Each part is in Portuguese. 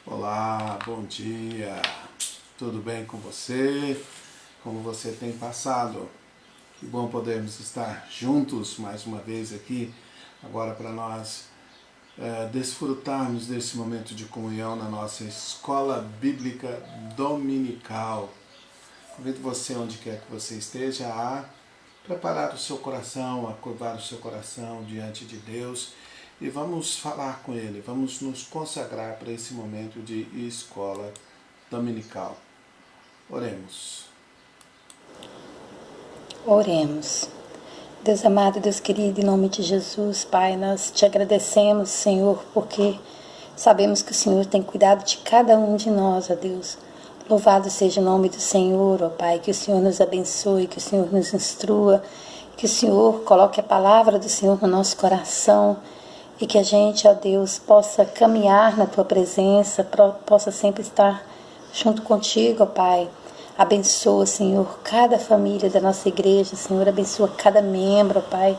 Olá, bom dia, tudo bem com você? Como você tem passado? Que bom podermos estar juntos mais uma vez aqui, agora para nós desfrutarmos desse momento de comunhão na nossa escola bíblica dominical. Convido você, onde quer que você esteja, a preparar o seu coração, a curvar o seu coração diante de Deus e vamos falar com Ele, vamos nos consagrar para esse momento de escola dominical. Oremos. Oremos. Deus amado, Deus querido, em nome de Jesus, Pai, nós te agradecemos, Senhor, porque sabemos que o Senhor tem cuidado de cada um de nós, ó Deus. Louvado seja o nome do Senhor, ó Pai, que o Senhor nos abençoe, que o Senhor nos instrua, que o Senhor coloque a palavra do Senhor no nosso coração e que a gente, ó Deus, possa caminhar na Tua presença, possa sempre estar junto contigo, ó Pai. Abençoa, Senhor, cada família da nossa igreja, Senhor, abençoa cada membro, ó Pai.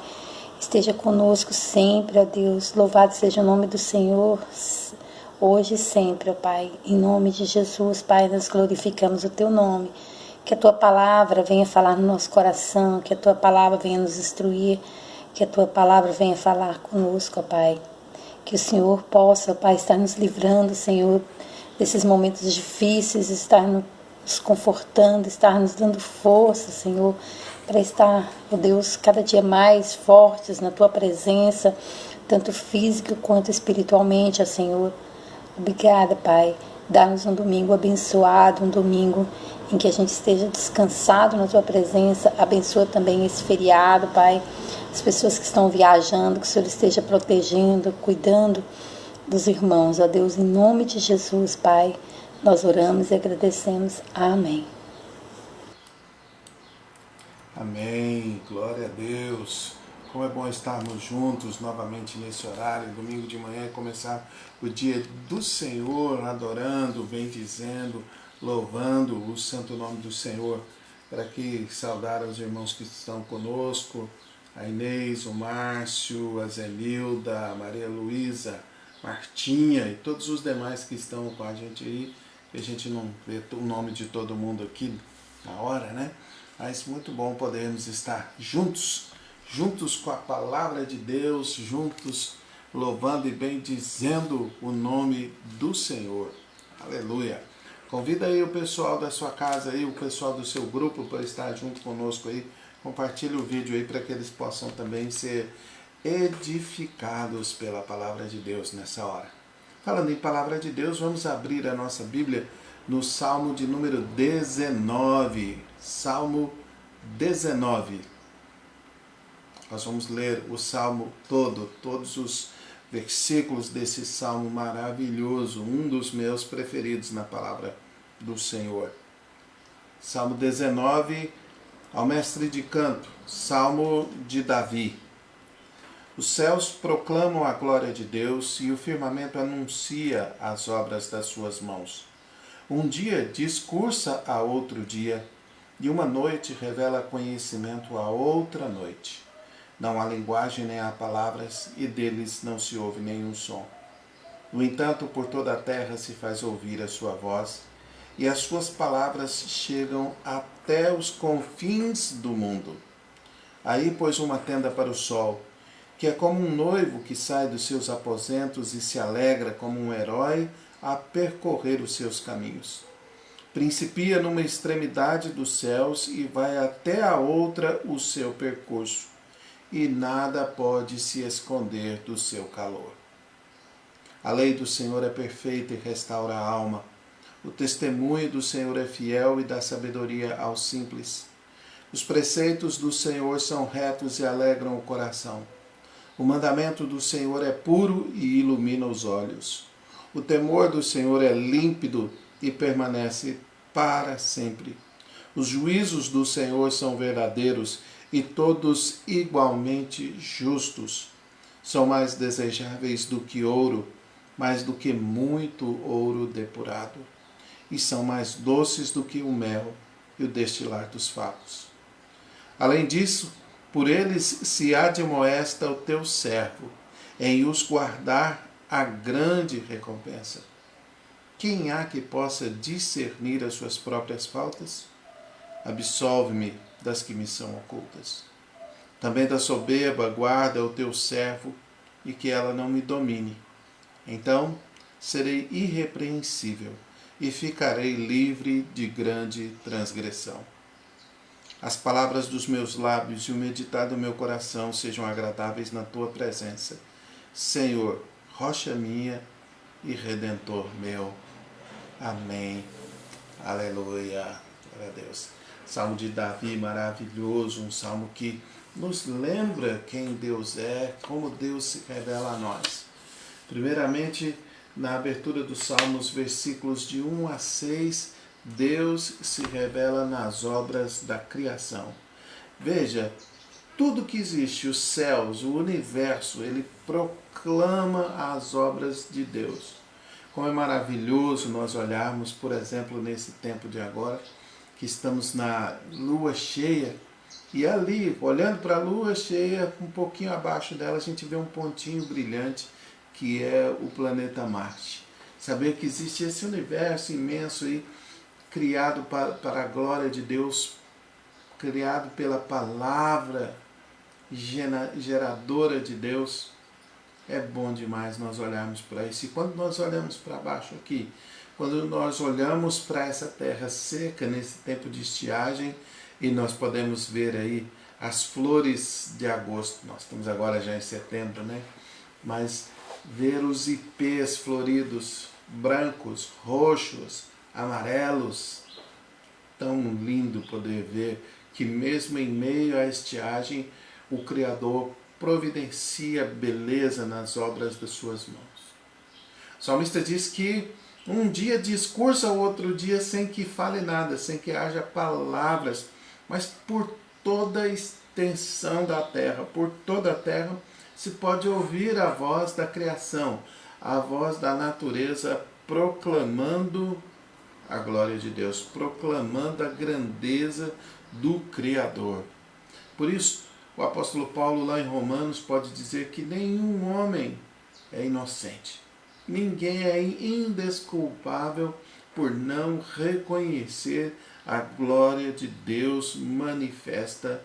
Esteja conosco sempre, ó Deus. Louvado seja o nome do Senhor, hoje e sempre, ó Pai. Em nome de Jesus, Pai, nós glorificamos o Teu nome. Que a Tua palavra venha falar no nosso coração, que a Tua palavra venha nos instruir, que a Tua palavra venha falar conosco, ó Pai. Que o Senhor possa, ó Pai, estar nos livrando, Senhor, desses momentos difíceis, estar nos confortando, estar nos dando força, Senhor, para estar, ó Deus, cada dia mais fortes na Tua presença, tanto física quanto espiritualmente, ó Senhor. Obrigada, Pai. Dá-nos um domingo abençoado, um domingo em que a gente esteja descansado na Tua presença. Abençoa também esse feriado, Pai. As pessoas que estão viajando, que o Senhor esteja protegendo, cuidando dos irmãos. Ó Deus, em nome de Jesus, Pai, nós oramos e agradecemos. Amém. Amém, glória a Deus. Como é bom estarmos juntos novamente nesse horário, domingo de manhã, começar o dia do Senhor, adorando, bendizendo, louvando o santo nome do Senhor. Quero aqui saudar os irmãos que estão conosco, a Inês, o Márcio, a Zenilda, a Maria Luísa, Martinha e todos os demais que estão com a gente aí, que a gente não vê o nome de todo mundo aqui na hora, né? Mas muito bom podermos estar juntos com a palavra de Deus, juntos louvando e bendizendo o nome do Senhor. Aleluia! Convida aí o pessoal da sua casa, aí, o pessoal do seu grupo para estar junto conosco aí. Compartilhe o vídeo aí para que eles possam também ser edificados pela palavra de Deus nessa hora. Falando em palavra de Deus, vamos abrir a nossa Bíblia no Salmo de número 19. Salmo 19. Nós vamos ler o Salmo todo, todos os versículos desse Salmo maravilhoso, um dos meus preferidos na palavra do Senhor. Salmo 19, ao mestre de canto, Salmo de Davi. Os céus proclamam a glória de Deus e o firmamento anuncia as obras das suas mãos. Um dia discursa a outro dia, e uma noite revela conhecimento a outra noite. Não há linguagem nem há palavras, e deles não se ouve nenhum som. No entanto, por toda a terra se faz ouvir a sua voz, e as suas palavras chegam até os confins do mundo. Aí pôs uma tenda para o sol, que é como um noivo que sai dos seus aposentos e se alegra como um herói a percorrer os seus caminhos. Principia numa extremidade dos céus e vai até a outra o seu percurso, e nada pode se esconder do seu calor. A lei do Senhor é perfeita e restaura a alma. O testemunho do Senhor é fiel e dá sabedoria aos simples. Os preceitos do Senhor são retos e alegram o coração. O mandamento do Senhor é puro e ilumina os olhos. O temor do Senhor é límpido e permanece para sempre. Os juízos do Senhor são verdadeiros e todos igualmente justos. São mais desejáveis do que ouro, mais do que muito ouro depurado. E são mais doces do que o mel e o destilar dos favos. Além disso, por eles se admoesta o teu servo, em os guardar a grande recompensa. Quem há que possa discernir as suas próprias faltas? Absolve-me das que me são ocultas. Também da soberba guarda o teu servo, e que ela não me domine. Então serei irrepreensível e ficarei livre de grande transgressão. As palavras dos meus lábios e o meditar do meu coração sejam agradáveis na tua presença, Senhor, rocha minha e redentor meu. Amém. Aleluia. Glória a Deus. Salmo de Davi maravilhoso, um salmo que nos lembra quem Deus é, como Deus se revela a nós. Primeiramente, na abertura dos Salmos, versículos de 1 a 6, Deus se revela nas obras da criação. Veja, tudo que existe, os céus, o universo, ele proclama as obras de Deus. Como é maravilhoso nós olharmos, por exemplo, nesse tempo de agora, que estamos na lua cheia, e ali, olhando para a lua cheia, um pouquinho abaixo dela, a gente vê um pontinho brilhante, que é o planeta Marte. Saber que existe esse universo imenso aí, criado para a glória de Deus, criado pela palavra geradora de Deus, é bom demais nós olharmos para isso. E quando nós olhamos para baixo aqui, quando nós olhamos para essa terra seca, nesse tempo de estiagem, e nós podemos ver aí as flores de agosto, nós estamos agora já em setembro, né? Mas ver os ipês floridos, brancos, roxos, amarelos, tão lindo poder ver que mesmo em meio à estiagem, o Criador providencia beleza nas obras das suas mãos. O salmista diz que um dia discursa o outro dia sem que fale nada, sem que haja palavras, mas por toda a extensão da terra, por toda a terra, se pode ouvir a voz da criação, a voz da natureza proclamando a glória de Deus, proclamando a grandeza do Criador. Por isso, o apóstolo Paulo, lá em Romanos, pode dizer que nenhum homem é inocente. Ninguém é indesculpável por não reconhecer a glória de Deus manifesta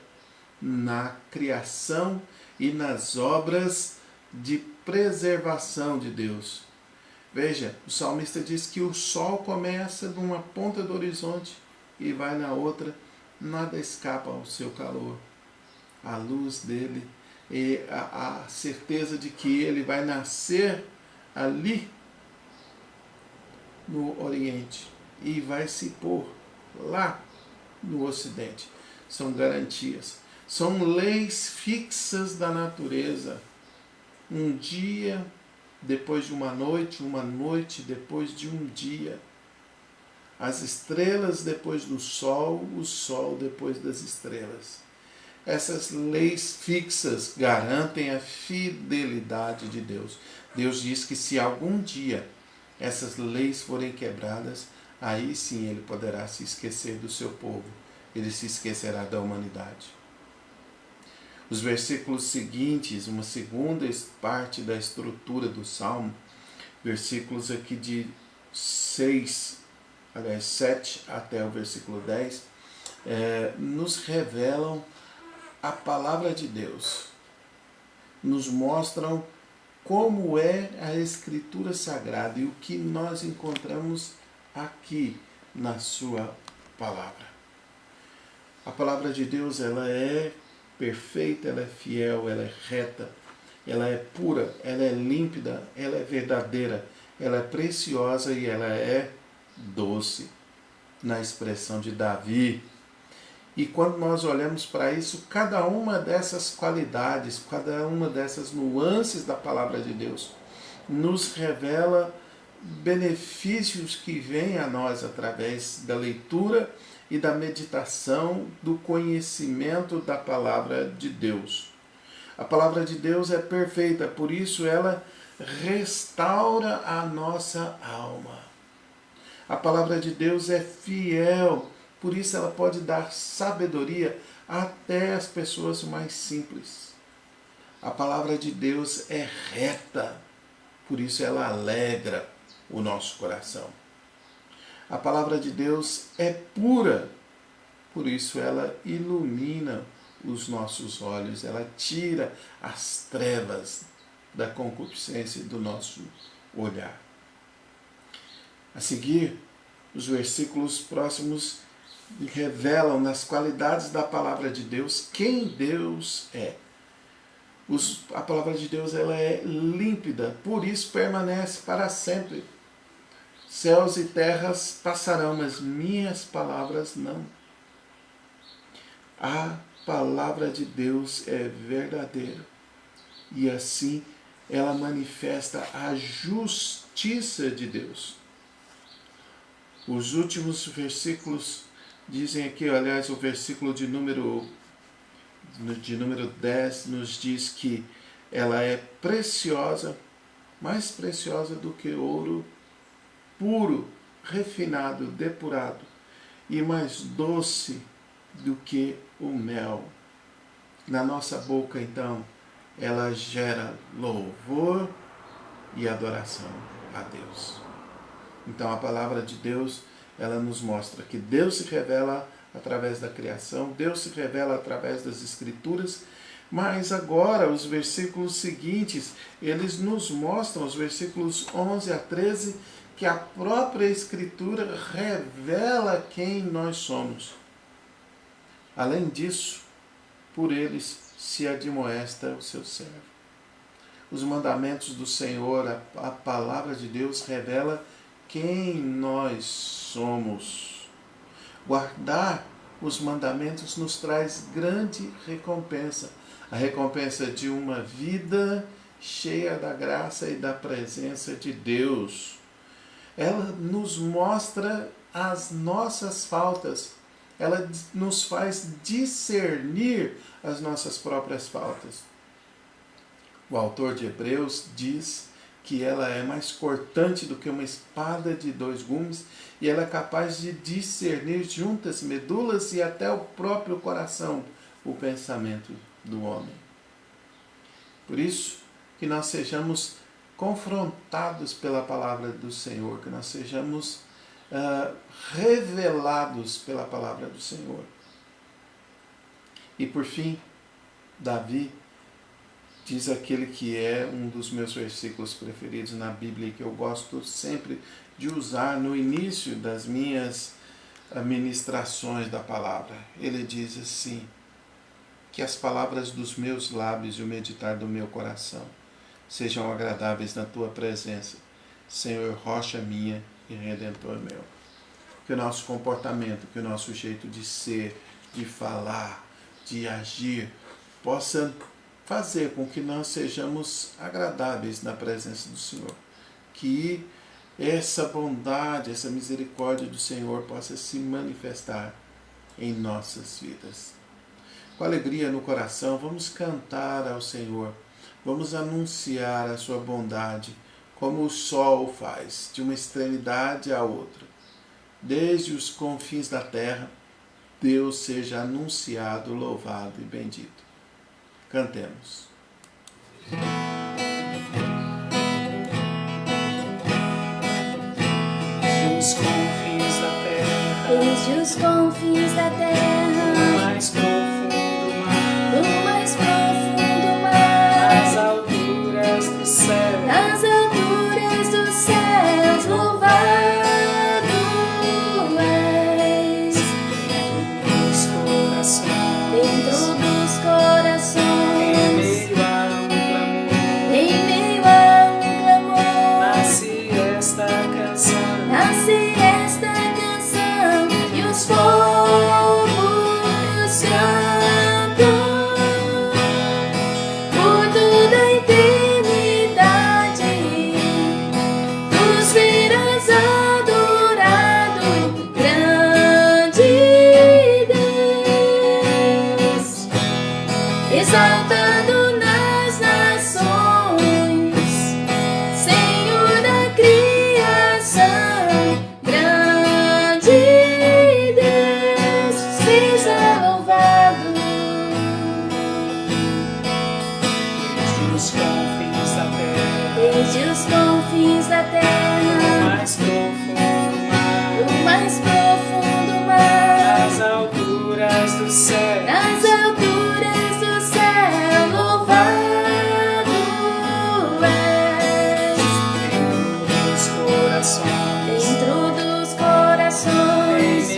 na criação e nas obras de preservação de Deus. Veja, o salmista diz que o sol começa numa ponta do horizonte e vai na outra, nada escapa ao seu calor. A luz dele e a certeza de que ele vai nascer ali no Oriente e vai se pôr lá no Ocidente. São garantias, são leis fixas da natureza. Um dia depois de uma noite depois de um dia. As estrelas depois do sol, o sol depois das estrelas. Essas leis fixas garantem a fidelidade de Deus. Deus diz que se algum dia essas leis forem quebradas, aí sim ele poderá se esquecer do seu povo. Ele se esquecerá da humanidade. Os versículos seguintes, uma segunda parte da estrutura do Salmo, versículos aqui de 7 até o versículo 10, nos revelam a palavra de Deus. nos mostram como é a Escritura Sagrada e o que nós encontramos aqui na sua palavra. A palavra de Deus, ela é perfeita, ela é fiel, ela é reta, ela é pura, ela é límpida, ela é verdadeira, ela é preciosa e ela é doce, na expressão de Davi. E quando nós olhamos para isso, cada uma dessas qualidades, cada uma dessas nuances da palavra de Deus nos revela benefícios que vêm a nós através da leitura e da meditação do conhecimento da palavra de Deus. A palavra de Deus é perfeita, por isso ela restaura a nossa alma. A palavra de Deus é fiel, por isso ela pode dar sabedoria até às pessoas mais simples. A palavra de Deus é reta, por isso ela alegra o nosso coração. A palavra de Deus é pura, por isso ela ilumina os nossos olhos, ela tira as trevas da concupiscência do nosso olhar. A seguir, os versículos próximos revelam nas qualidades da palavra de Deus quem Deus é. A palavra de Deus ela é límpida, por isso permanece para sempre. Céus e terras passarão, mas minhas palavras não. A palavra de Deus é verdadeira e assim ela manifesta a justiça de Deus. Os últimos versículos dizem aqui, aliás, o versículo de número 10 nos diz que ela é preciosa, mais preciosa do que ouro puro, refinado, depurado, e mais doce do que o mel. Na nossa boca, então, ela gera louvor e adoração a Deus. Então a palavra de Deus, ela nos mostra que Deus se revela através da criação, Deus se revela através das Escrituras, mas agora os versículos seguintes, eles nos mostram, os versículos 11 a 13, que a própria Escritura revela quem nós somos. Além disso, por eles se admoesta o seu servo. Os mandamentos do Senhor, a palavra de Deus revela quem nós somos. Guardar os mandamentos nos traz grande recompensa. A recompensa de uma vida cheia da graça e da presença de Deus. Ela nos mostra as nossas faltas. Ela nos faz discernir as nossas próprias faltas. O autor de Hebreus diz que ela é mais cortante do que uma espada de 2 gumes e ela é capaz de discernir juntas, medulas e até o próprio coração, o pensamento do homem. Por isso que nós sejamos confrontados pela palavra do Senhor, que nós sejamos revelados pela palavra do Senhor. E por fim, Davi diz aquele que é um dos meus versículos preferidos na Bíblia, que eu gosto sempre de usar no início das minhas ministrações da palavra. Ele diz assim: que as palavras dos meus lábios e o meditar do meu coração sejam agradáveis na tua presença, Senhor, rocha minha e redentor meu. Que o nosso comportamento, que o nosso jeito de ser, de falar, de agir, possa fazer com que nós sejamos agradáveis na presença do Senhor. Que essa bondade, essa misericórdia do Senhor possa se manifestar em nossas vidas. Com alegria no coração, vamos cantar ao Senhor, vamos anunciar a sua bondade, como o sol faz, de uma extremidade à outra. Desde os confins da terra, Deus seja anunciado, louvado e bendito. Cantemos. Os confins da terra, desde os confins da terra, o mais profundo mar, o mais profundo mar, as és. Nas alturas do céu, louvado és. Dentro dos corações,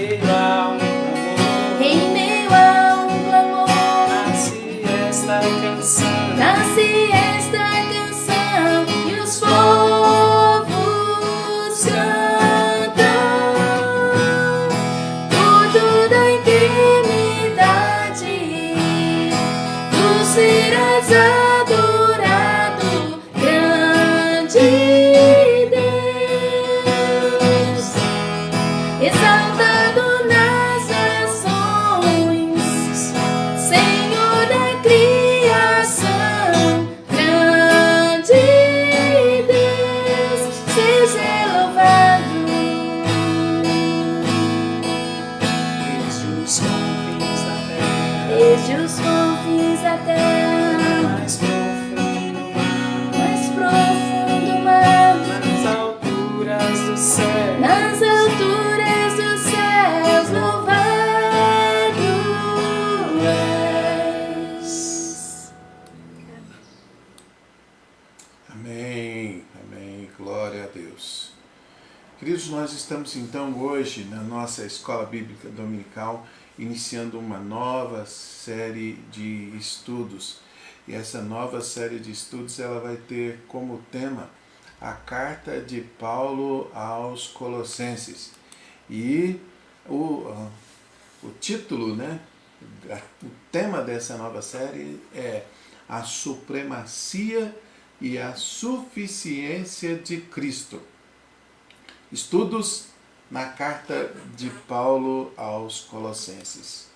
Em meio a um clamor, nasce esta canção e os povos cantam. Tudo da intimidade, tu serás adorado, grande Deus, exaltado nas nações, Senhor da criação, grande Deus, seja louvado. desde os confins da terra, Desde os confins da terra, mais profundo mais profundo mar, mar, nas alturas do céu, nas alturas dos céus, louvado és. Amém, amém, glória a Deus. Queridos, nós estamos então hoje na nossa Escola Bíblica Dominical iniciando uma nova série de estudos. E essa nova série de estudos ela vai ter como tema a carta de Paulo aos Colossenses. E o título, o tema dessa nova série é a supremacia e a suficiência de Cristo. Estudos na carta de Paulo aos Colossenses.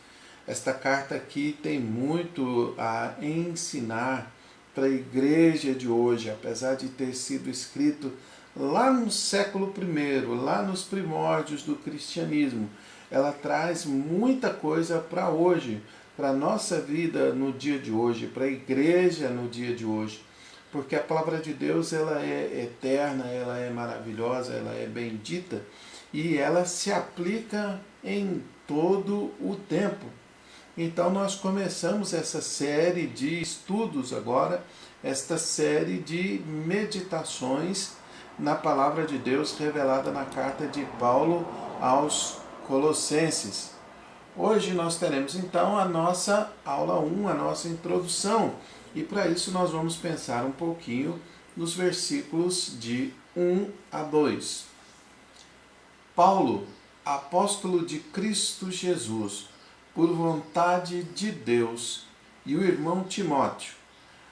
Esta carta aqui tem muito a ensinar para a igreja de hoje, apesar de ter sido escrito lá no século I, lá nos primórdios do cristianismo. Ela traz muita coisa para hoje, para a nossa vida no dia de hoje, para a igreja no dia de hoje. Porque a palavra de Deus ela é eterna, ela é maravilhosa, ela é bendita e ela se aplica em todo o tempo. Então nós começamos essa série de estudos agora, esta série de meditações na palavra de Deus revelada na carta de Paulo aos Colossenses. Hoje nós teremos então a nossa aula 1, a nossa introdução. E para isso nós vamos pensar um pouquinho nos versículos de 1 a 2. Paulo, apóstolo de Cristo Jesus, por vontade de Deus, e o irmão Timóteo,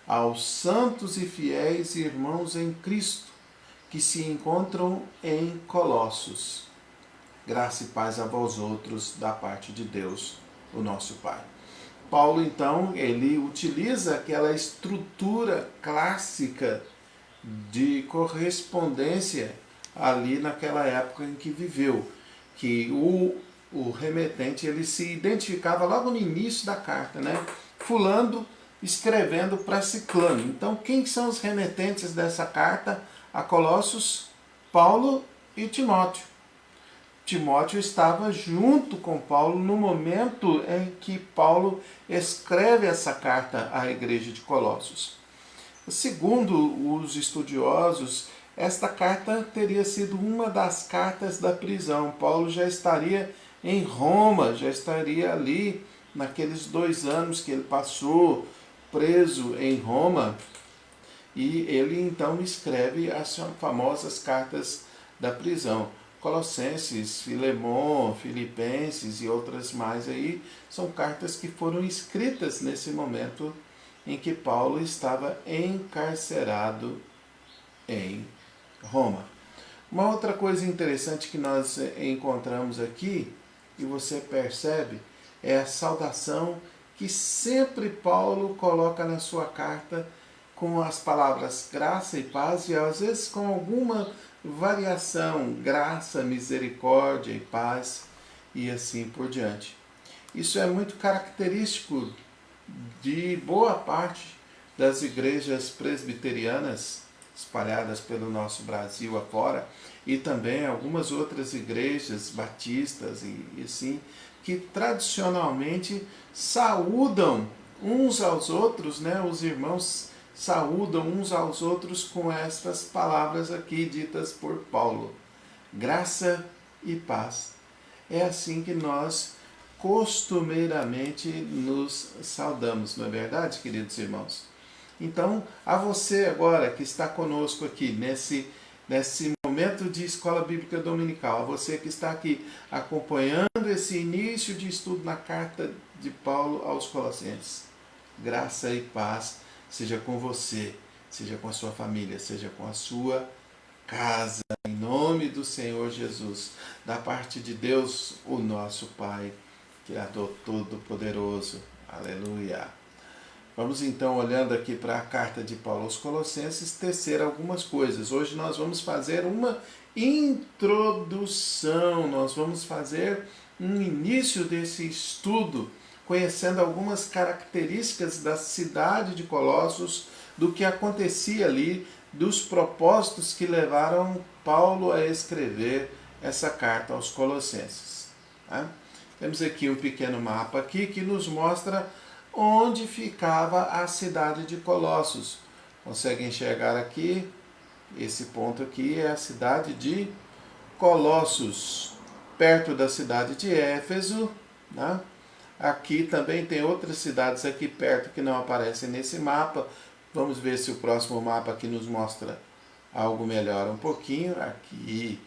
aos santos e fiéis irmãos em Cristo, que se encontram em Colossos. Graça e paz a vós outros, da parte de Deus, o nosso Pai. Paulo, então, ele utiliza aquela estrutura clássica de correspondência ali naquela época em que viveu, que o remetente ele se identificava logo no início da carta, fulano escrevendo para ciclano. Então, quem são os remetentes dessa carta a Colossos? Paulo e Timóteo. Timóteo estava junto com Paulo no momento em que Paulo escreve essa carta à igreja de Colossos. Segundo os estudiosos, esta carta teria sido uma das cartas da prisão. Paulo já estaria em Roma, já estaria ali naqueles 2 anos que ele passou preso em Roma. E ele então escreve as famosas cartas da prisão. Colossenses, Filemon, Filipenses e outras mais aí, são cartas que foram escritas nesse momento em que Paulo estava encarcerado em Roma. Uma outra coisa interessante que nós encontramos aqui, e você percebe, é a saudação que sempre Paulo coloca na sua carta com as palavras graça e paz, e às vezes com alguma variação, graça, misericórdia e paz, e assim por diante. Isso é muito característico de boa parte das igrejas presbiterianas espalhadas pelo nosso Brasil afora, e também algumas outras igrejas batistas e assim, que tradicionalmente saúdam uns aos outros, né? Os irmãos saúdam uns aos outros com estas palavras aqui ditas por Paulo: graça e paz. É assim que nós costumeiramente nos saudamos, não é verdade, queridos irmãos? Então, a você agora que está conosco aqui nesse momento de Escola Bíblica Dominical, a você que está aqui acompanhando esse início de estudo na carta de Paulo aos Colossenses, graça e paz seja com você, seja com a sua família, seja com a sua casa, em nome do Senhor Jesus, da parte de Deus, o nosso Pai, Criador Todo-Poderoso. Aleluia! Vamos então, olhando aqui para a carta de Paulo aos Colossenses, tecer algumas coisas. Hoje nós vamos fazer uma introdução, nós vamos fazer um início desse estudo, conhecendo algumas características da cidade de Colossos, do que acontecia ali, dos propósitos que levaram Paulo a escrever essa carta aos Colossenses. Tá? Temos aqui um pequeno mapa aqui que nos mostra onde ficava a cidade de Colossos. Consegue enxergar aqui? Esse ponto aqui é a cidade de Colossos, perto da cidade de Éfeso. Né? Aqui também tem outras cidades aqui perto que não aparecem nesse mapa. Vamos ver se o próximo mapa aqui nos mostra algo melhor um pouquinho. Aqui.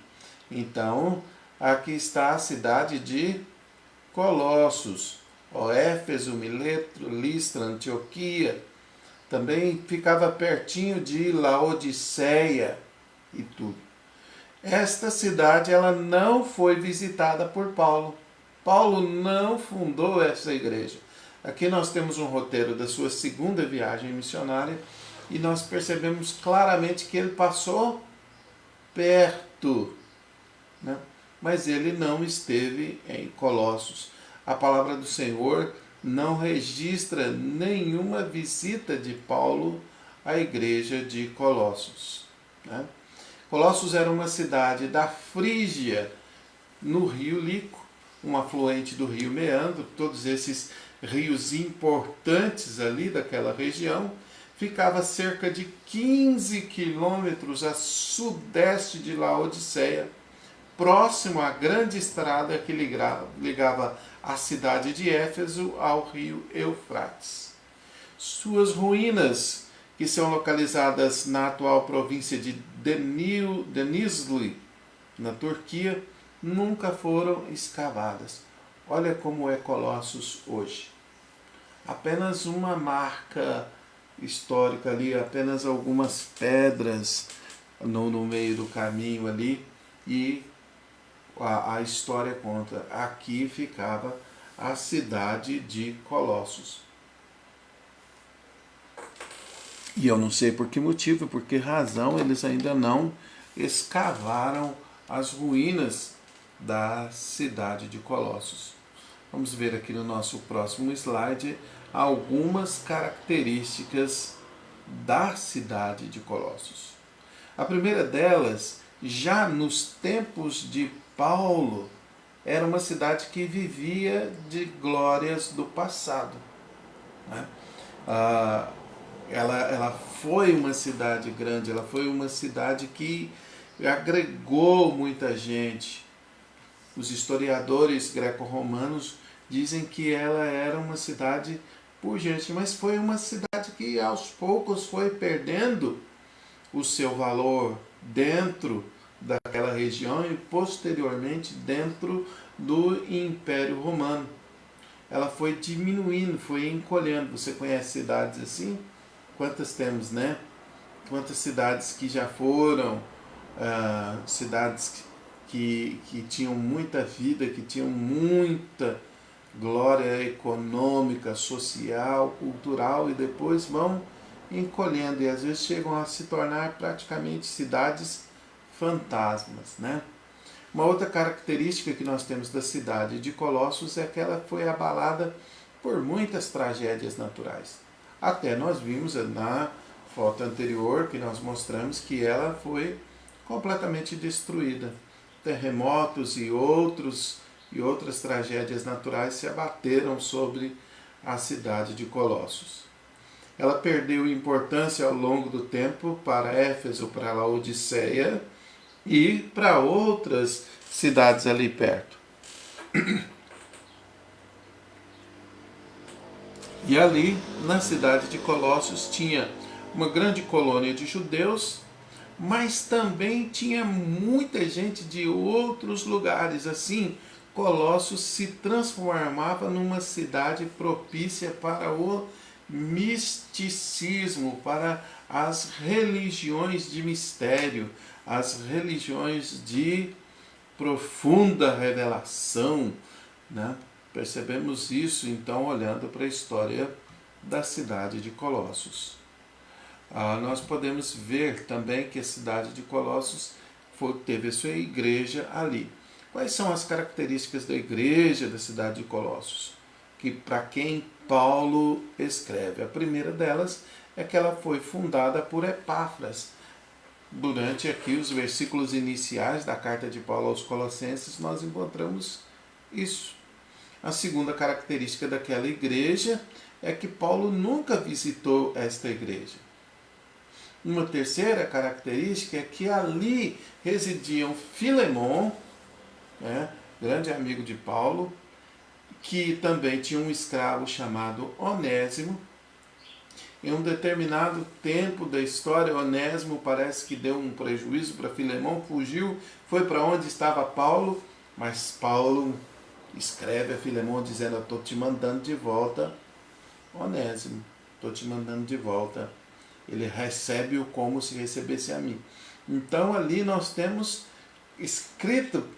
Então, aqui está a cidade de Colossos. Éfeso, Mileto, Listra, Antioquia. Também ficava pertinho de Laodiceia e tudo. Esta cidade ela não foi visitada por Paulo. Paulo não fundou essa igreja. Aqui nós temos um roteiro da sua segunda viagem missionária e nós percebemos claramente que ele passou perto, né? Mas ele não esteve em Colossos. A palavra do Senhor não registra nenhuma visita de Paulo à igreja de Colossos. Né? Colossos era uma cidade da Frígia, no rio Lico, um afluente do rio Meandro. Todos esses rios importantes ali daquela região, ficava cerca de 15 quilômetros a sudeste de Laodiceia, próximo à grande estrada que ligava a cidade de Éfeso ao rio Eufrates. Suas ruínas, que são localizadas na atual província de Denizli, na Turquia, nunca foram escavadas. Olha como é Colossos hoje. Apenas uma marca histórica ali, apenas algumas pedras no meio do caminho ali, e a história conta. Aqui ficava a cidade de Colossos. E eu não sei por que motivo, por que razão eles ainda não escavaram as ruínas da cidade de Colossos. Vamos ver aqui no nosso próximo slide algumas características da cidade de Colossos. A primeira delas, já nos tempos de Paulo, era uma cidade que vivia de glórias do passado. Né? Ela foi uma cidade grande, ela foi uma cidade que agregou muita gente. Os historiadores greco-romanos dizem que ela era uma cidade pujante, mas foi uma cidade que aos poucos foi perdendo o seu valor dentro daquela região e posteriormente dentro do Império Romano. Ela foi diminuindo, foi encolhendo. Você conhece cidades assim? Quantas temos, né? Quantas cidades que já foram, cidades que tinham muita vida, que tinham muita glória econômica, social, cultural, e depois vão encolhendo e às vezes chegam a se tornar praticamente cidades fantasmas, né? Uma outra característica que nós temos da cidade de Colossos é que ela foi abalada por muitas tragédias naturais. Até nós vimos na foto anterior que nós mostramos que ela foi completamente destruída. Terremotos e outros e outras tragédias naturais se abateram sobre a cidade de Colossos. Ela perdeu importância ao longo do tempo para Éfeso, para Laodiceia e para outras cidades ali perto. E ali, na cidade de Colossos, tinha uma grande colônia de judeus, mas também tinha muita gente de outros lugares. Assim, Colossos se transformava numa cidade propícia para o misticismo, para as religiões de mistério, as religiões de profunda revelação, né? Percebemos isso, então, olhando para a história da cidade de Colossos. Nós podemos ver também que a cidade de Colossos teve a sua igreja ali. Quais são as características da igreja da cidade de Colossos? Que para quem Paulo escreve. A primeira delas é que ela foi fundada por Epáfras. Durante aqui os versículos iniciais da carta de Paulo aos Colossenses, nós encontramos isso. A segunda característica daquela igreja é que Paulo nunca visitou esta igreja. Uma terceira característica é que ali residiam Filemon, grande amigo de Paulo, que também tinha um escravo chamado Onésimo. Em um determinado tempo da história, Onésimo parece que deu um prejuízo para Filemon, fugiu, foi para onde estava Paulo, mas Paulo escreve a Filemon dizendo: eu estou te mandando de volta, Onésimo, estou te mandando de volta. Ele recebe-o como se recebesse a mim. Então ali nós temos escrito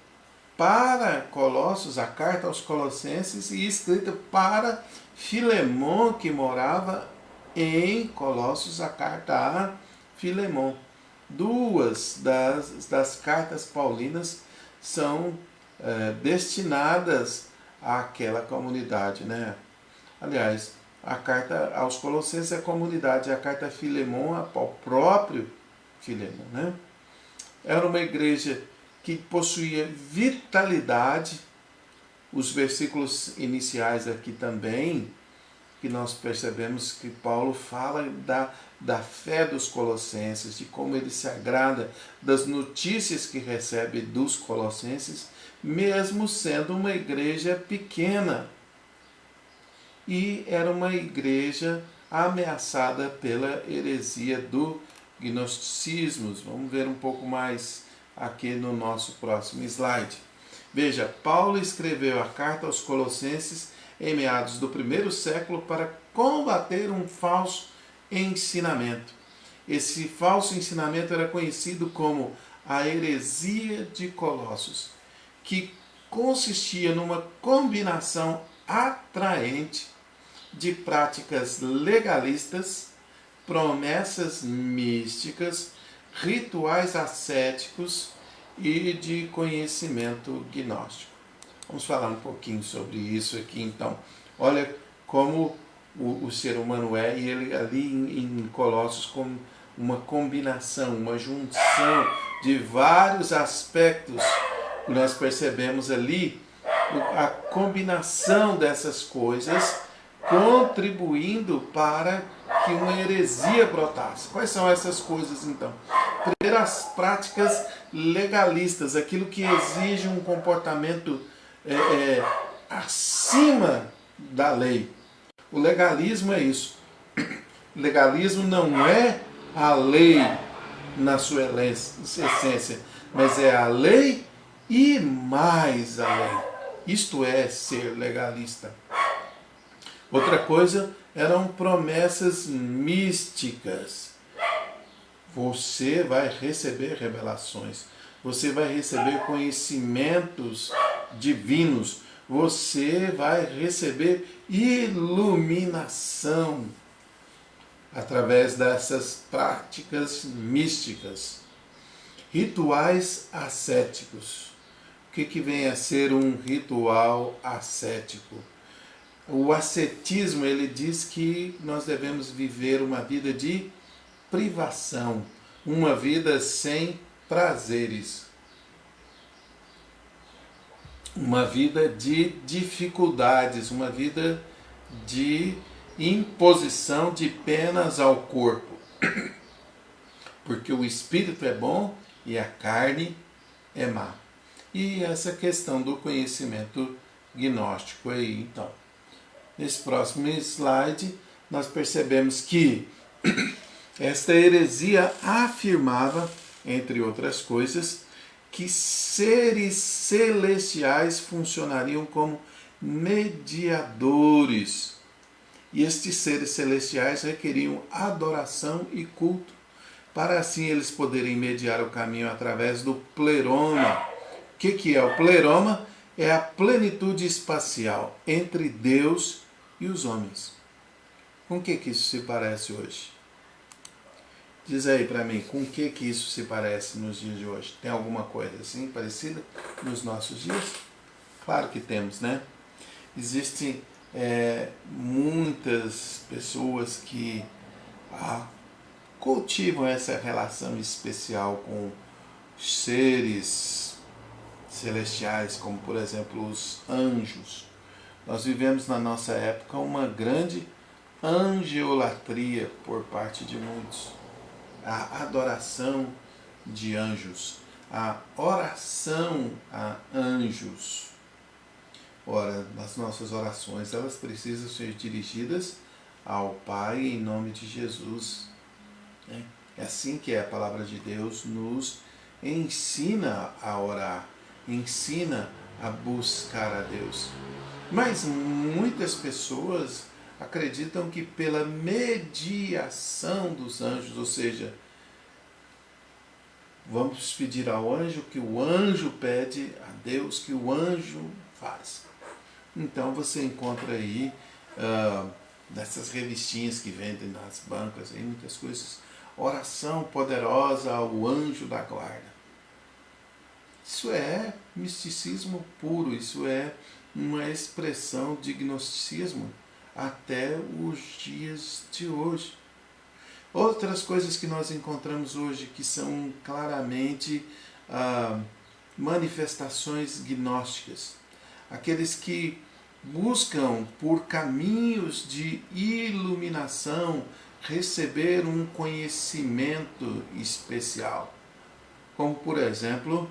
para Colossos, a carta aos Colossenses, e escrito para Filemon, que morava em Colossos, a carta a Filemon. Duas das cartas paulinas são destinadas àquela comunidade, né? Aliás, a carta aos Colossenses é a comunidade, a carta a Filemon ao próprio Filemon, né? Era uma igreja que possuía vitalidade. Os versículos iniciais aqui também, que nós percebemos que Paulo fala da fé dos colossenses, de como ele se agrada das notícias que recebe dos colossenses, mesmo sendo uma igreja pequena. E era uma igreja ameaçada pela heresia do gnosticismo. Vamos ver um pouco mais aqui no nosso próximo slide. Veja, Paulo escreveu a carta aos Colossenses em meados do primeiro século para combater um falso ensinamento. Esse falso ensinamento era conhecido como a heresia de Colossos, que consistia numa combinação atraente de práticas legalistas, promessas místicas, rituais ascéticos e de conhecimento gnóstico. Vamos falar um pouquinho sobre isso aqui então. Olha como o ser humano é, e ele ali em Colossos como uma combinação, uma junção de vários aspectos que nós percebemos ali, a combinação dessas coisas contribuindo para que uma heresia brotasse. Quais são essas coisas então? Primeiro, as práticas legalistas, aquilo que exige um comportamento acima da lei. O legalismo é isso. O legalismo não é a lei na sua essência, mas é a lei e mais a lei. Isto é ser legalista. Outra coisa eram promessas místicas. Você vai receber revelações, você vai receber conhecimentos divinos, você vai receber iluminação através dessas práticas místicas. Rituais ascéticos. O que vem a ser um ritual ascético? O ascetismo, ele diz que nós devemos viver uma vida de privação, uma vida sem prazeres. uma vida de dificuldades, uma vida de imposição de penas ao corpo. Porque o espírito é bom e a carne é má. E essa questão do conhecimento gnóstico aí, então. Nesse próximo slide, nós percebemos que esta heresia afirmava, entre outras coisas, que seres celestiais funcionariam como mediadores. E estes seres celestiais requeriam adoração e culto, para assim eles poderem mediar o caminho através do pleroma. O que é o pleroma? É a plenitude espacial entre Deus e os homens. Com que isso se parece hoje? Diz aí para mim, com que isso se parece nos dias de hoje? Tem alguma coisa assim parecida nos nossos dias? Claro que temos, né? Existem muitas pessoas que cultivam essa relação especial com seres celestiais, como por exemplo os anjos. Nós vivemos na nossa época uma grande angiolatria por parte de muitos. A adoração de anjos, a oração a anjos. Ora, as nossas orações, elas precisam ser dirigidas ao Pai em nome de Jesus. É assim que a palavra de Deus nos ensina a orar, ensina a buscar a Deus. Mas muitas pessoas acreditam que pela mediação dos anjos, ou seja, vamos pedir ao anjo que o anjo pede a Deus que o anjo faz. Então você encontra aí nessas revistinhas que vendem nas bancas, aí, muitas coisas, oração poderosa ao anjo da guarda. Isso é misticismo puro, isso é uma expressão de gnosticismo até os dias de hoje. Outras coisas que nós encontramos hoje que são claramente manifestações gnósticas. Aqueles que buscam por caminhos de iluminação receber um conhecimento especial. Como por exemplo,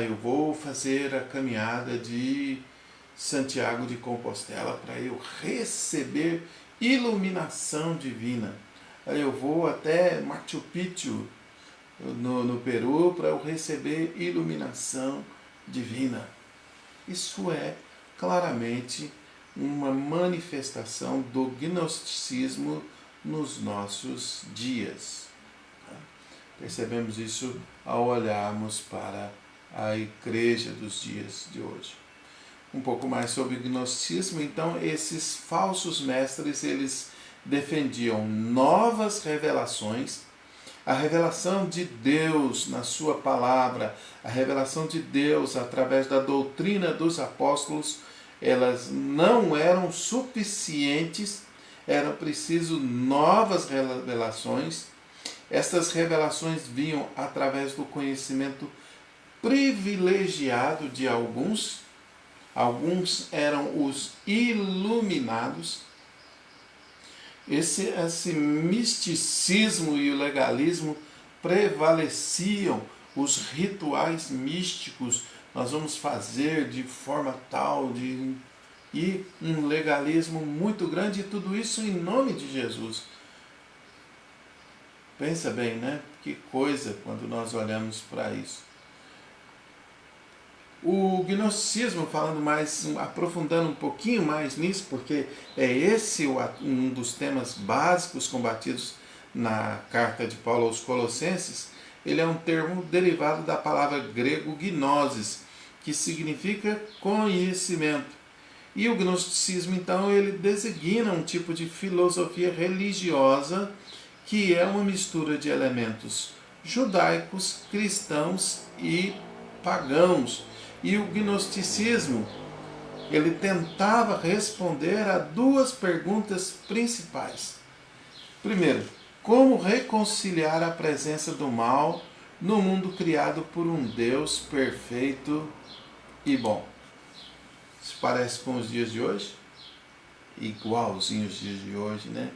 eu vou fazer a caminhada de Santiago de Compostela para eu receber iluminação divina. Aí eu vou até Machu Picchu, no Peru, para eu receber iluminação divina. Isso é claramente uma manifestação do gnosticismo nos nossos dias. Percebemos isso ao olharmos para a igreja dos dias de hoje. Um pouco mais sobre o gnosticismo, então esses falsos mestres, eles defendiam novas revelações, a revelação de Deus na sua palavra, a revelação de Deus através da doutrina dos apóstolos, elas não eram suficientes, eram preciso novas revelações. Estas revelações vinham através do conhecimento privilegiado de alguns. Alguns eram os iluminados. Esse misticismo e o legalismo prevaleciam. Os rituais místicos nós vamos fazer de forma tal, e um legalismo muito grande, e tudo isso em nome de Jesus. Pensa bem, né? Que coisa quando nós olhamos para isso. O gnosticismo, falando mais, aprofundando um pouquinho mais nisso, porque é esse um dos temas básicos combatidos na carta de Paulo aos Colossenses. Ele é um termo derivado da palavra grego gnosis, que significa conhecimento. E o gnosticismo, então, ele designa um tipo de filosofia religiosa que é uma mistura de elementos judaicos, cristãos e pagãos. E o gnosticismo, ele tentava responder a duas perguntas principais. Primeiro, como reconciliar a presença do mal no mundo criado por um Deus perfeito e bom? Se parece com os dias de hoje? Igualzinho os dias de hoje, né?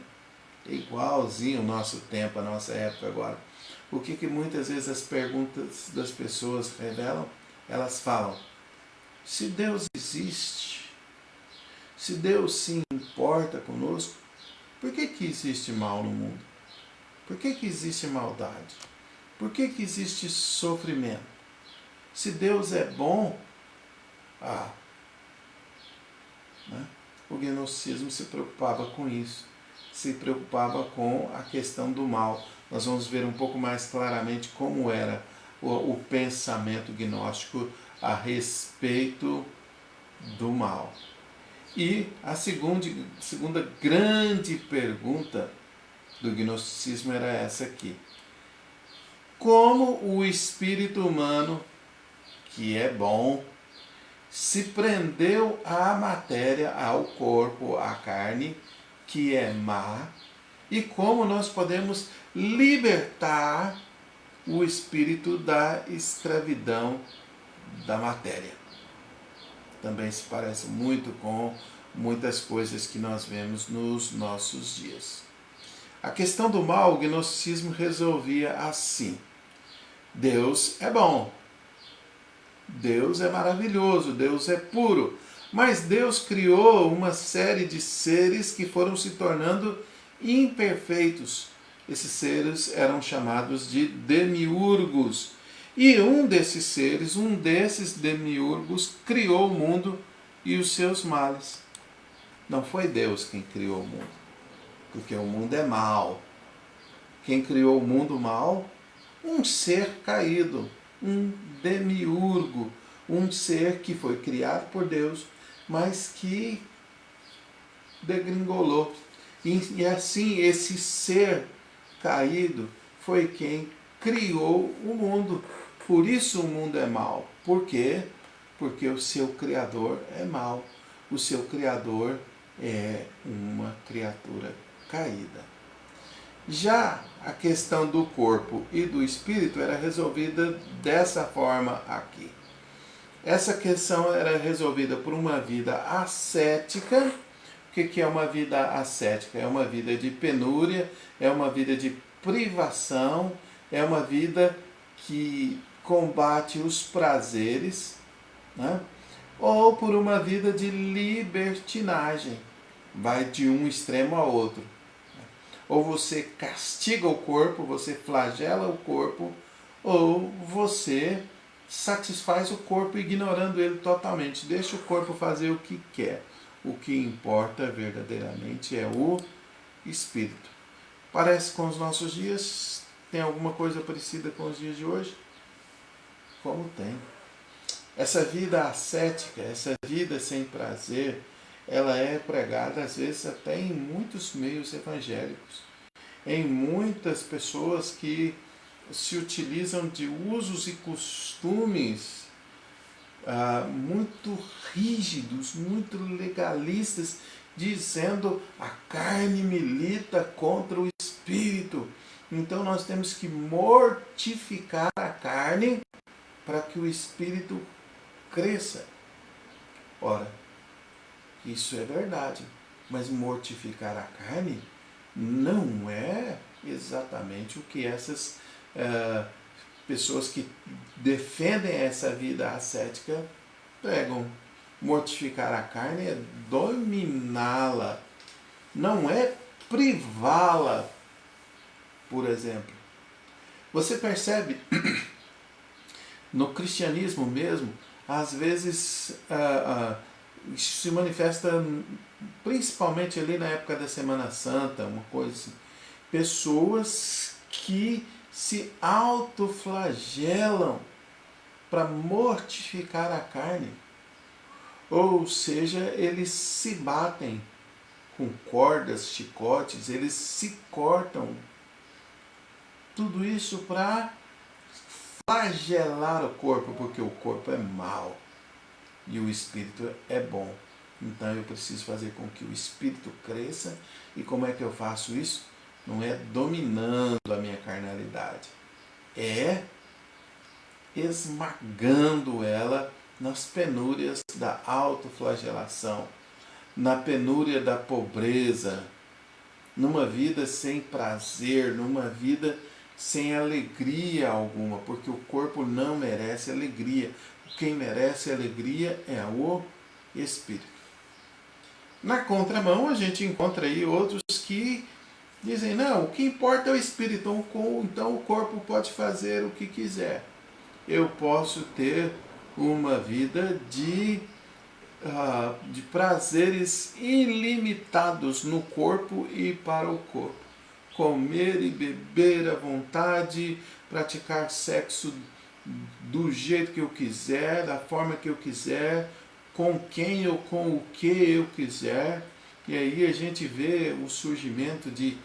Igualzinho o nosso tempo, a nossa época agora. O que muitas vezes as perguntas das pessoas revelam? Elas falam, se Deus existe, se Deus se importa conosco, por que existe mal no mundo? Por que existe maldade? Por que existe sofrimento? Se Deus é bom, né? O gnosticismo se preocupava com isso, se preocupava com a questão do mal. Nós vamos ver um pouco mais claramente como era o pensamento gnóstico a respeito do mal. E a segunda grande pergunta do gnosticismo era essa aqui. Como o espírito humano, que é bom, se prendeu à matéria, ao corpo, à carne, que é má, e como nós podemos libertar o espírito da escravidão da matéria. Também se parece muito com muitas coisas que nós vemos nos nossos dias. A questão do mal, o gnosticismo resolvia assim. Deus é bom. Deus é maravilhoso, Deus é puro. Mas Deus criou uma série de seres que foram se tornando imperfeitos. Esses seres eram chamados de demiurgos. E um desses seres, um desses demiurgos, criou o mundo e os seus males. Não foi Deus quem criou o mundo, porque o mundo é mau. Quem criou o mundo mal? Um ser caído, um demiurgo, um ser que foi criado por Deus, mas que degringolou. E assim, esse ser caído foi quem criou o mundo. Por isso o mundo é mau. Por quê? Porque o seu Criador é mau. O seu Criador é uma criatura caída. Já a questão do corpo e do espírito era resolvida dessa forma aqui. Essa questão era resolvida por uma vida ascética. O que é uma vida ascética? É uma vida de penúria, é uma vida de privação, é uma vida que combate os prazeres, né? Ou por uma vida de libertinagem, vai de um extremo ao outro. Ou você castiga o corpo, você flagela o corpo, ou você satisfaz o corpo ignorando ele totalmente. Deixa o corpo fazer o que quer. O que importa verdadeiramente é o espírito. Parece com os nossos dias? Tem alguma coisa parecida com os dias de hoje? Como tem. Essa vida ascética, essa vida sem prazer, ela é pregada às vezes até em muitos meios evangélicos, em muitas pessoas que se utilizam de usos e costumes muito rígidos, muito legalistas, dizendo a carne milita contra o espírito. Então nós temos que mortificar a carne para que o espírito cresça. Ora, isso é verdade, mas mortificar a carne não é exatamente o que essas pessoas que defendem essa vida ascética pregam. Mortificar a carne é dominá-la, não é privá-la, por exemplo. Você percebe, no cristianismo mesmo, às vezes isso se manifesta principalmente ali na época da Semana Santa, uma coisa assim. Pessoas que se autoflagelam para mortificar a carne. Ou seja, eles se batem com cordas, chicotes, eles se cortam. Tudo isso para flagelar o corpo, porque o corpo é mau e o espírito é bom. Então eu preciso fazer com que o espírito cresça. E como é que eu faço isso? Não é dominando a minha carnalidade, é esmagando ela nas penúrias da autoflagelação, na penúria da pobreza, numa vida sem prazer, numa vida sem alegria alguma, porque o corpo não merece alegria. Quem merece alegria é o espírito. Na contramão, a gente encontra aí outros que dizem, não, o que importa é o espírito, então o corpo pode fazer o que quiser. Eu posso ter uma vida de prazeres ilimitados no corpo e para o corpo. Comer e beber à vontade, praticar sexo do jeito que eu quiser, da forma que eu quiser, com quem ou com o que eu quiser. E aí a gente vê o surgimento de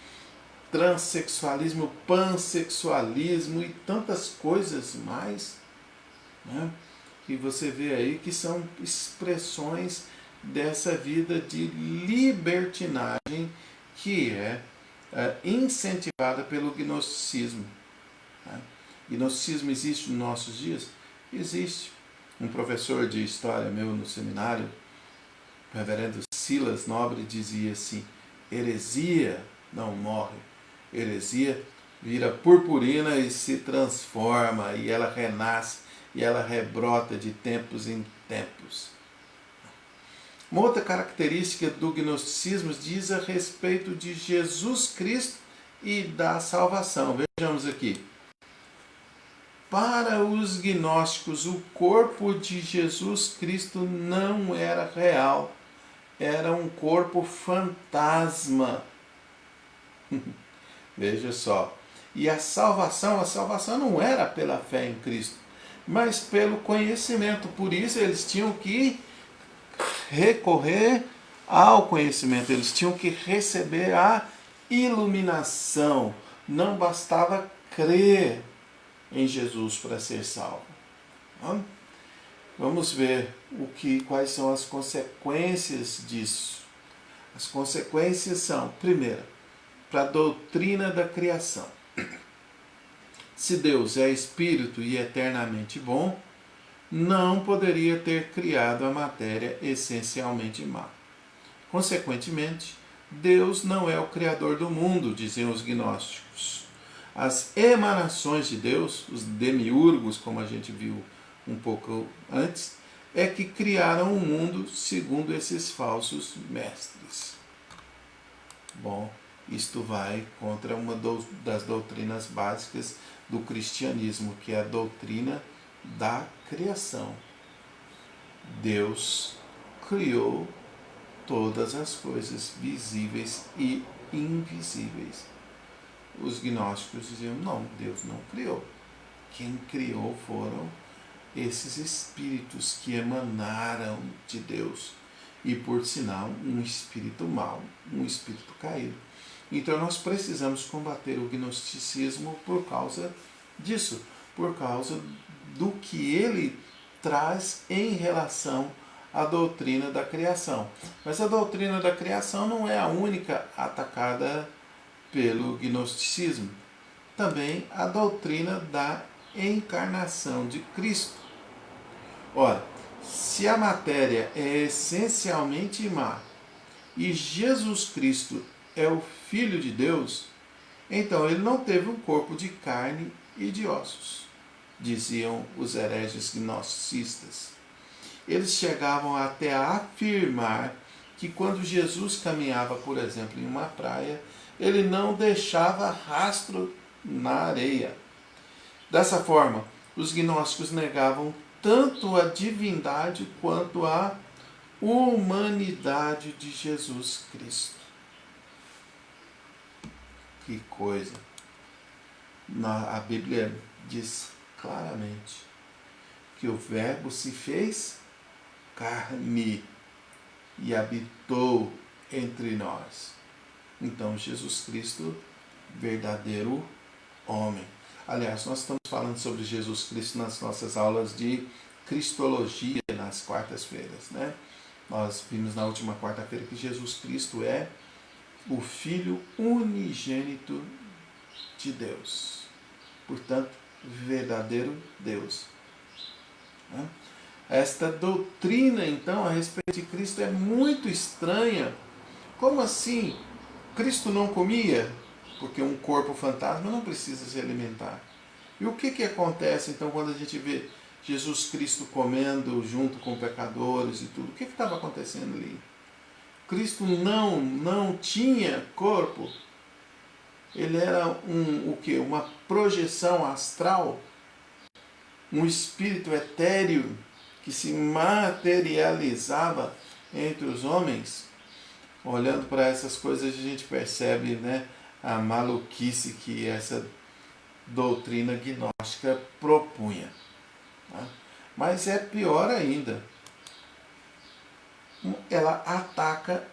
transexualismo, pansexualismo e tantas coisas mais, né? Que você vê aí que são expressões dessa vida de libertinagem que é incentivada pelo gnosticismo. Né? Gnosticismo existe nos nossos dias? Existe. Um professor de história meu no seminário, o reverendo Silas Nobre, dizia assim, heresia não morre, heresia vira purpurina e se transforma, e ela renasce, e ela rebrota de tempos em tempos. Uma outra característica do gnosticismo diz a respeito de Jesus Cristo e da salvação. Vejamos aqui. Para os gnósticos, o corpo de Jesus Cristo não era real, era um corpo fantasma. Veja só. E a salvação não era pela fé em Cristo, mas pelo conhecimento. Por isso eles tinham que recorrer ao conhecimento, eles tinham que receber a iluminação. Não bastava crer em Jesus para ser salvo. Vamos ver quais são as consequências disso. As consequências são, primeiro, para a doutrina da criação. Se Deus é espírito e eternamente bom, não poderia ter criado a matéria essencialmente má. Consequentemente, Deus não é o criador do mundo, diziam os gnósticos. As emanações de Deus, os demiurgos, como a gente viu um pouco antes, é que criaram o mundo segundo esses falsos mestres. Bom, isto vai contra uma das doutrinas básicas do cristianismo, que é a doutrina da criação. Deus criou todas as coisas visíveis e invisíveis. Os gnósticos diziam, não, Deus não criou. Quem criou foram esses espíritos que emanaram de Deus. E, por sinal, um espírito mau, um espírito caído. Então, nós precisamos combater o gnosticismo por causa disso, por causa do que ele traz em relação à doutrina da criação. Mas a doutrina da criação não é a única atacada pelo gnosticismo. Também a doutrina da encarnação de Cristo. Ora, se a matéria é essencialmente má e Jesus Cristo é o Filho de Deus, então ele não teve um corpo de carne e de ossos, diziam os hereges gnosticistas. Eles chegavam até a afirmar que quando Jesus caminhava, por exemplo, em uma praia, ele não deixava rastro na areia. Dessa forma, os gnósticos negavam tanto a divindade quanto a humanidade de Jesus Cristo. Que coisa! A Bíblia diz claramente que o Verbo se fez carne e habitou entre nós. Então, Jesus Cristo, verdadeiro homem. Aliás, nós estamos falando sobre Jesus Cristo nas nossas aulas de Cristologia nas quartas-feiras, né? Nós vimos na última quarta-feira que Jesus Cristo é o Filho unigênito de Deus. Portanto, verdadeiro Deus. Esta doutrina, então, a respeito de Cristo é muito estranha. Como assim? Cristo não comia? Porque um corpo fantasma não precisa se alimentar. E o que acontece, então, quando a gente vê Jesus Cristo comendo junto com pecadores e tudo? O que estava acontecendo ali? Cristo não tinha corpo. Ele era o quê? Uma projeção astral, um espírito etéreo que se materializava entre os homens. Olhando para essas coisas, a gente percebe, né, a maluquice que essa doutrina gnóstica propunha. Tá? Mas é pior ainda. Ela ataca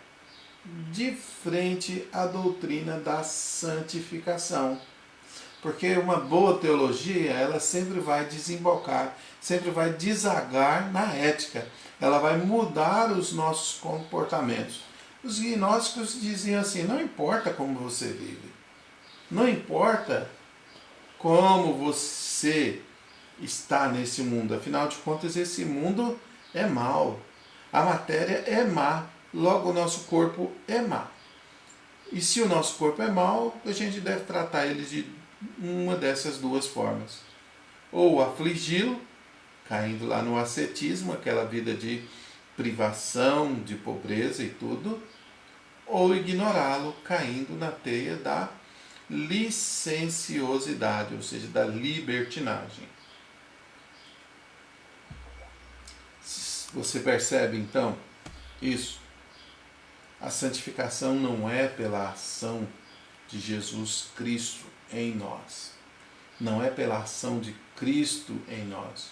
de frente a doutrina da santificação. Porque uma boa teologia, ela sempre vai desembocar, sempre vai desagar na ética. Ela vai mudar os nossos comportamentos. Os gnósticos diziam assim, não importa como você vive, não importa como você está nesse mundo, afinal de contas esse mundo é mau, a matéria é má, logo o nosso corpo é má. E se o nosso corpo é mau, a gente deve tratar ele de uma dessas duas formas. Ou afligi-lo, caindo lá no ascetismo, aquela vida de privação, de pobreza e tudo, ou ignorá-lo, caindo na teia da licenciosidade, ou seja, da libertinagem. Você percebe então isso? A santificação não é pela ação de Jesus Cristo em nós, não é pela ação de Cristo em nós,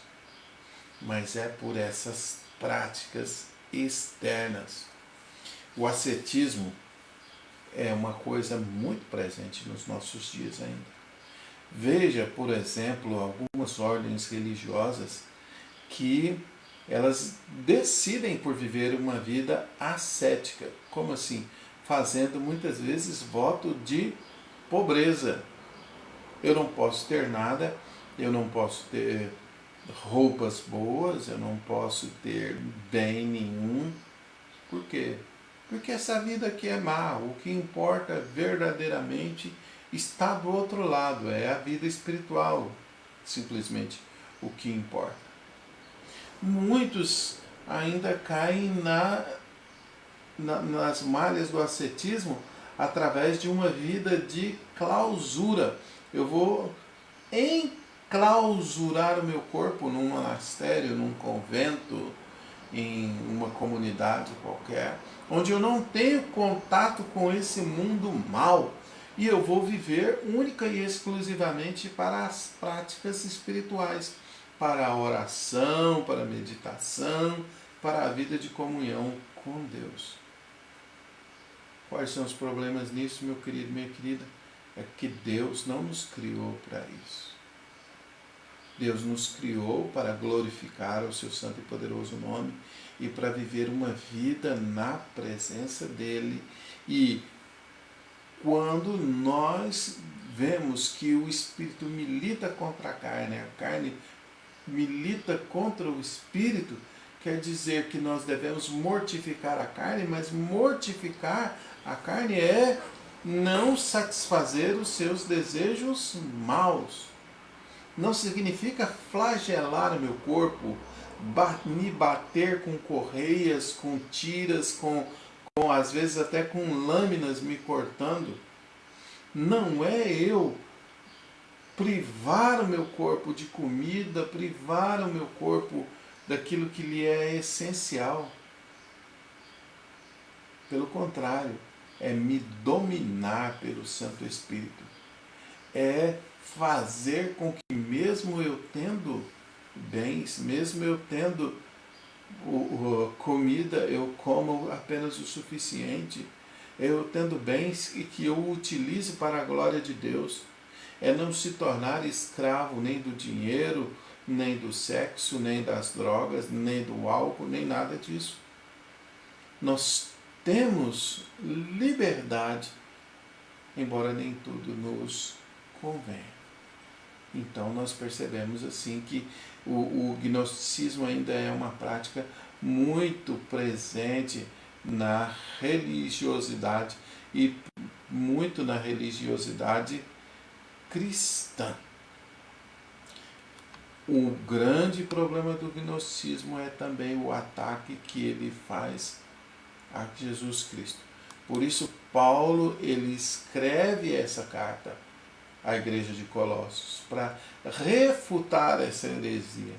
mas é por essas práticas externas. O ascetismo é uma coisa muito presente nos nossos dias ainda. Veja, por exemplo, algumas ordens religiosas que elas decidem por viver uma vida ascética. Como assim? Fazendo muitas vezes voto de pobreza. Eu não posso ter nada, eu não posso ter roupas boas, eu não posso ter bem nenhum. Por quê? Porque essa vida aqui é má. O que importa verdadeiramente está do outro lado. É a vida espiritual, simplesmente, o que importa. Muitos ainda caem nas malhas do ascetismo através de uma vida de clausura. Eu vou enclausurar o meu corpo num monastério, num convento, em uma comunidade qualquer, onde eu não tenho contato com esse mundo mau, e eu vou viver única e exclusivamente para as práticas espirituais, para a oração, para a meditação, para a vida de comunhão com Deus. Quais são os problemas nisso, meu querido, minha querida? É que Deus não nos criou para isso. Deus nos criou para glorificar o seu santo e poderoso nome e para viver uma vida na presença dele. E quando nós vemos que o Espírito milita contra a carne milita contra o Espírito, quer dizer que nós devemos mortificar a carne, mas mortificar a carne é não satisfazer os seus desejos maus. Não significa flagelar o meu corpo, me bater com correias, com tiras, com às vezes até com lâminas me cortando. Não é eu privar o meu corpo de comida, privar o meu corpo daquilo que lhe é essencial. Pelo contrário, é me dominar pelo Santo Espírito. É fazer com que mesmo eu tendo bens, mesmo eu tendo comida, eu como apenas o suficiente. Eu tendo bens e que eu utilize para a glória de Deus. É não se tornar escravo nem do dinheiro, nem do sexo, nem das drogas, nem do álcool, nem nada disso. Nós temos liberdade, embora nem tudo nos convenha. Então nós percebemos assim que o gnosticismo ainda é uma prática muito presente na religiosidade e muito na religiosidade cristã. O grande problema do gnosticismo é também o ataque que ele faz a Jesus Cristo. Por isso Paulo ele escreve essa carta à igreja de Colossos para refutar essa heresia,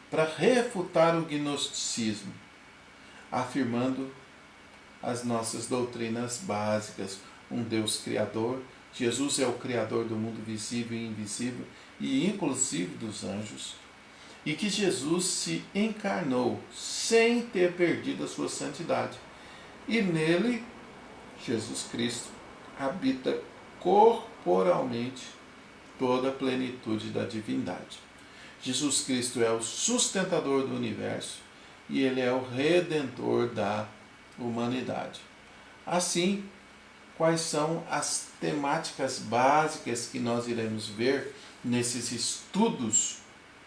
para refutar o gnosticismo, afirmando as nossas doutrinas básicas. Um Deus Criador, Jesus é o Criador do mundo visível e invisível, e inclusive dos anjos, e que Jesus se encarnou sem ter perdido a sua santidade. E nele, Jesus Cristo, habita corporalmente toda a plenitude da divindade. Jesus Cristo é o sustentador do universo e ele é o redentor da humanidade. Assim, quais são as temáticas básicas que nós iremos ver nesses estudos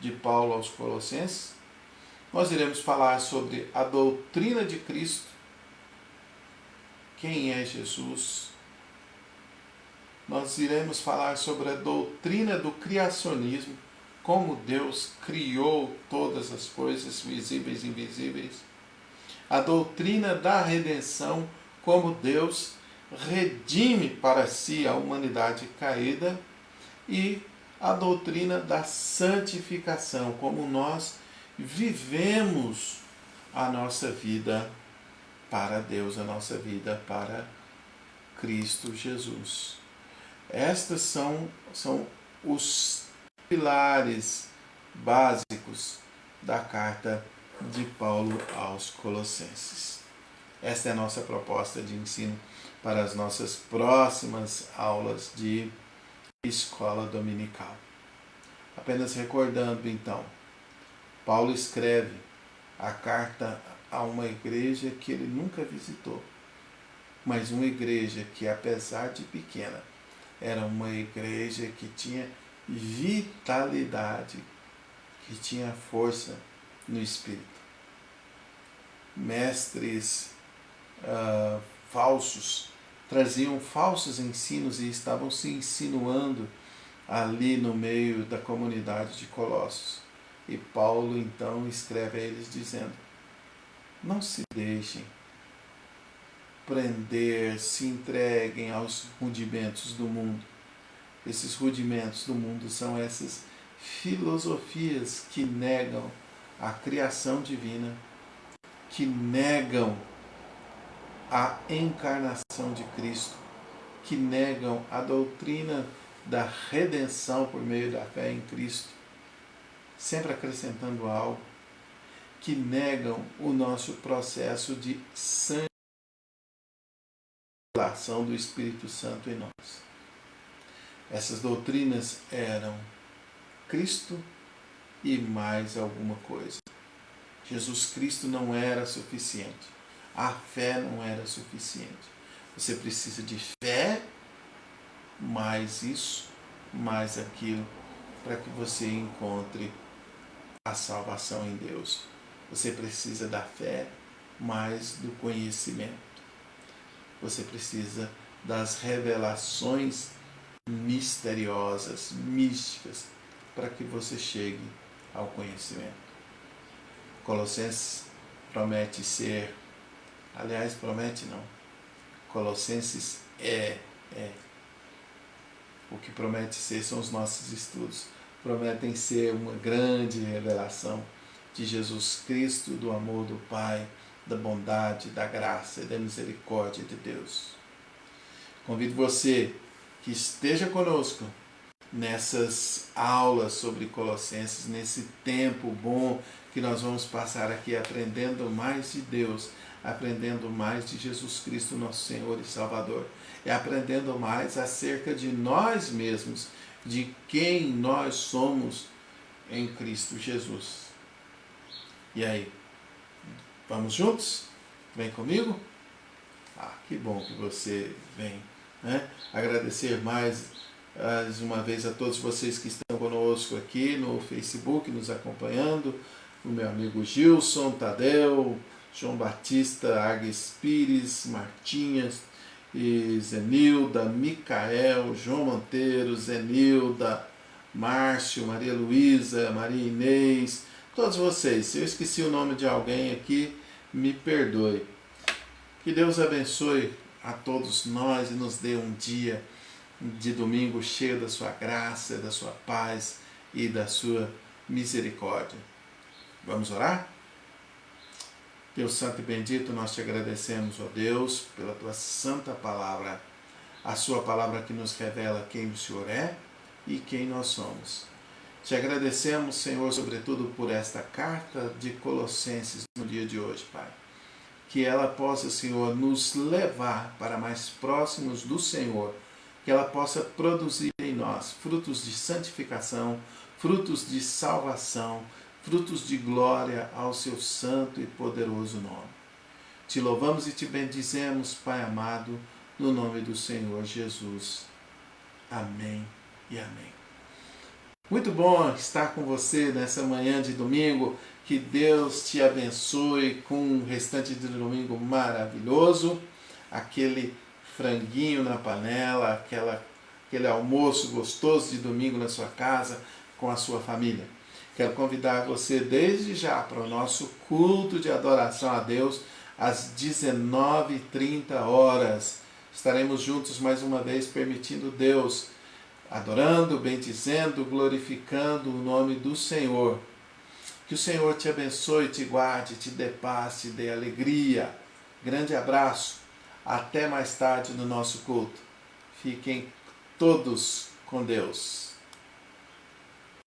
de Paulo aos Colossenses? Nós iremos falar sobre a doutrina de Cristo, quem é Jesus. Nós iremos falar sobre a doutrina do criacionismo, como Deus criou todas as coisas, visíveis e invisíveis. A doutrina da redenção, como Deus redime para si a humanidade caída. E a doutrina da santificação, como nós vivemos a nossa vida para Deus, a nossa vida para Cristo Jesus. Estes são os pilares básicos da carta de Paulo aos Colossenses. Esta é a nossa proposta de ensino para as nossas próximas aulas de escola dominical. Apenas recordando então, Paulo escreve a carta a uma igreja que ele nunca visitou, mas uma igreja que, apesar de pequena, era uma igreja que tinha vitalidade, que tinha força no espírito. Mestres falsos traziam falsos ensinos e estavam se insinuando ali no meio da comunidade de Colossos. E Paulo então escreve a eles dizendo: não se deixem prender, se entreguem aos rudimentos do mundo. Esses rudimentos do mundo são essas filosofias que negam a criação divina, que negam a encarnação de Cristo, que negam a doutrina da redenção por meio da fé em Cristo, sempre acrescentando algo, que negam o nosso processo de santificação do Espírito Santo em nós. Essas doutrinas eram Cristo e mais alguma coisa. Jesus Cristo não era suficiente. A fé não era suficiente. Você precisa de fé, mais isso, mais aquilo, para que você encontre a salvação em Deus. Você precisa da fé, mais do conhecimento. Você precisa das revelações misteriosas, místicas, para que você chegue ao conhecimento. Colossenses promete ser, aliás, promete não, Colossenses é. O que promete ser são os nossos estudos. Prometem ser uma grande revelação de Jesus Cristo, do amor do Pai, da bondade, da graça e da misericórdia de Deus. Convido você que esteja conosco nessas aulas sobre Colossenses, nesse tempo bom que nós vamos passar aqui aprendendo mais de Deus, aprendendo mais de Jesus Cristo, nosso Senhor e Salvador, e aprendendo mais acerca de nós mesmos, de quem nós somos em Cristo Jesus. E aí, vamos juntos? Vem comigo? Ah, que bom que você vem, né? Agradecer mais mais uma vez a todos vocês que estão conosco aqui no Facebook, nos acompanhando, o meu amigo Gilson, Tadeu, João Batista, Agnes Pires, Martinhas, e Zenilda, Micael, João Monteiro, Zenilda, Márcio, Maria Luísa, Maria Inês, todos vocês. Se eu esqueci o nome de alguém aqui, me perdoe. Que Deus abençoe a todos nós e nos dê um dia de domingo cheio da sua graça, da sua paz e da sua misericórdia. Vamos orar? Deus Santo e Bendito, nós te agradecemos, ó Deus, pela tua santa palavra, a sua palavra que nos revela quem o Senhor é e quem nós somos. Te agradecemos, Senhor, sobretudo por esta carta de Colossenses no dia de hoje, Pai. Que ela possa, Senhor, nos levar para mais próximos do Senhor, que ela possa produzir em nós frutos de santificação, frutos de salvação, frutos de glória ao seu santo e poderoso nome. Te louvamos e te bendizemos, Pai amado, no nome do Senhor Jesus. Amém e amém. Muito bom estar com você nessa manhã de domingo. Que Deus te abençoe com um restante de domingo maravilhoso. Aquele franguinho na panela, aquele almoço gostoso de domingo na sua casa com a sua família. Quero convidar você desde já para o nosso culto de adoração a Deus às 19h30. Estaremos juntos mais uma vez, permitindo Deus, adorando, bendizendo, glorificando o nome do Senhor. Que o Senhor te abençoe, te guarde, te dê paz, te dê alegria. Grande abraço. Até mais tarde no nosso culto. Fiquem todos com Deus.